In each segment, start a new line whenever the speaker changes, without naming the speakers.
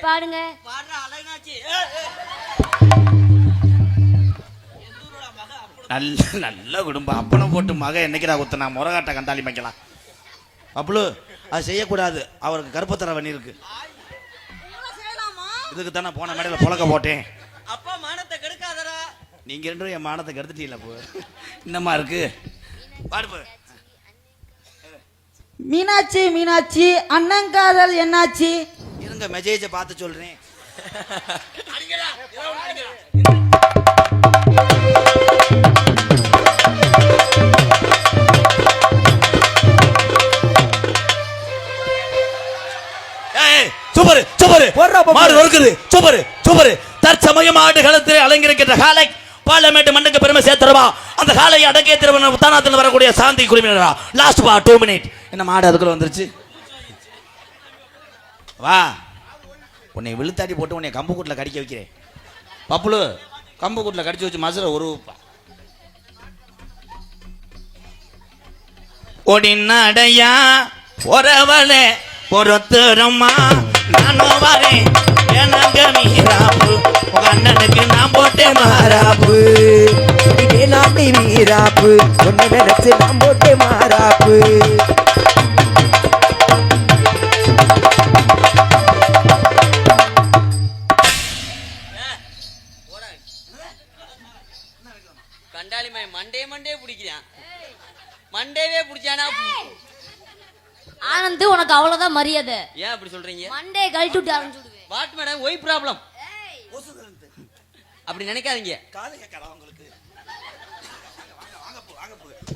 பாடுங்க.
நல்ல நல்ல குடும்பம். அப்பனை போட்டு மக என்னைக்கு நான் குத்தனா முறகாட்ட கண்டாலி வைக்கலாம். அப்புளு அது செய்யக்கூடாது. அவருக்கு கருப்பத்தர வண்ணி இருக்கு. இதுக்கு தானே போன மேடையில் புழக்க போட்டேன்.
அப்பா மானத்தை கெடுக்காதடா.
நீங்க ரெண்டும் என் மானத்தை கெடுத்துட்டீங்களா? போ என்னம்மா இருக்கு பாடுப்பு.
மீனாட்சி மீனாட்சி அண்ணங்காதல் என்னாச்சு?
இருங்க மெசேஜை பார்த்து சொல்றேன். சூப்பர் சூப்பர் மாடு இருக்குது. Super super. தற்சமயம் ஆடு களத்தில் அலங்கரிக்கின்ற காலை பார்லிமெண்ட் மண்ணுக்கு பெருமை சேர்த்துருவா. அந்த காலையை அடக்கிய திருவண்ண உத்தானத்தில் வரக்கூடிய சாந்தி குழுவினரா. லாஸ்ட் பா 2 மினிட். என்ன மாடு அதுக்குள்ள வந்துருச்சு. வா உன்னை விழுத்தாடி போட்டு உன்னை கம்பு கூட்டில் கடிக்க வைக்கிறேன். பப்புளு கம்பு கூட்டில் கடிச்சு வச்சு மசுரை ஒரு ஒடினடையா ஒரவளே பொறுத்துறம்மா நானும் வரேன். எனக்கு மீராப்பு அண்ணனுக்கு நான் போட்டேன் மாறாப்பு.
நாட்டி மீராப்பு ஒன்னு நினைச்சு நான் போட்டேன் மாறாப்பு.
கண்டாலிமை மண்டே மண்டே பிடிக்கிறான். மண்டேவே பிடிச்சானா?
ஆனந்து உனக்கு அவ்வளவுதான் மரியாதை.
ஏன் அப்படி சொல்றீங்க?
மண்டே கழட்டி விட்டு ஆரம்பிச்சுடுவேன்.
வாட் மேடம் ஒய் ப்ராப்ளம் அப்படி நினைக்காதீங்க.
காது கேட்காதா உங்களுக்கு?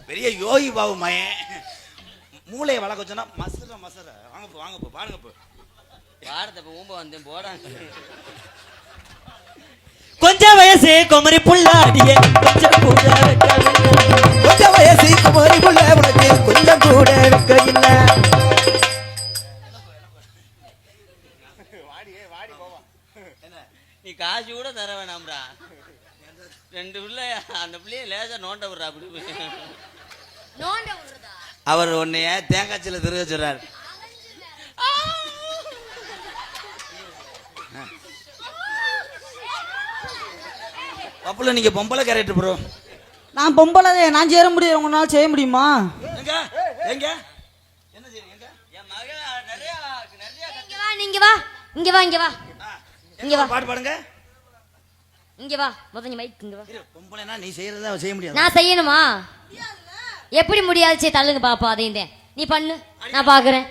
பெரிய யோகி பாபு மயன் மூளையை வளர்க்க வச்சோன்னா மசுர மசுர. வாங்க போ வாங்க போ பாருங்க போ.
வாரத்தை ஊம்ப வந்தேன் போடாங்க.
கொஞ்சம் வயசு குமரி புள்ளாடிய கொஞ்சம் கூட கொஞ்சம் வயசு குமரி புள்ள உனக்கு கொஞ்சம் கூட வைக்க இல்ல.
நீ காசு கூட தர வேணாம்ரா. 2 பிள்ளை அந்த பிள்ளைய லேசா நோண்ட விடுறா. அப்படி
நோண்ட விடுறதா?
அவர் உன்னைய தேங்காய்ச்சில திருக சொல்றாரு. பப்புல நீங்க பொம்பளை கேரக்டர் ப்ரோ.
நான் பொம்பளை, நான் சேர முடியும். உங்களால செய்ய முடியுமா?
எங்க எங்க என்ன செய்றீங்க?
என் மக நிறைய
இங்க வா இங்க வா இங்க வா இங்க வா இங்க வா.
பாட்டு பாடுங்க.
இங்க வா முதல்ல மைக் இங்க வா.
பொம்பளைனா நீ செய்யறதா செய்ய முடியாது.
நான் செய்யணுமா? எப்படி முடியாது? சரி தள்ளுங்க பாப்பா. அதையும் நீ பண்ணு, நான் பாக்குறேன்.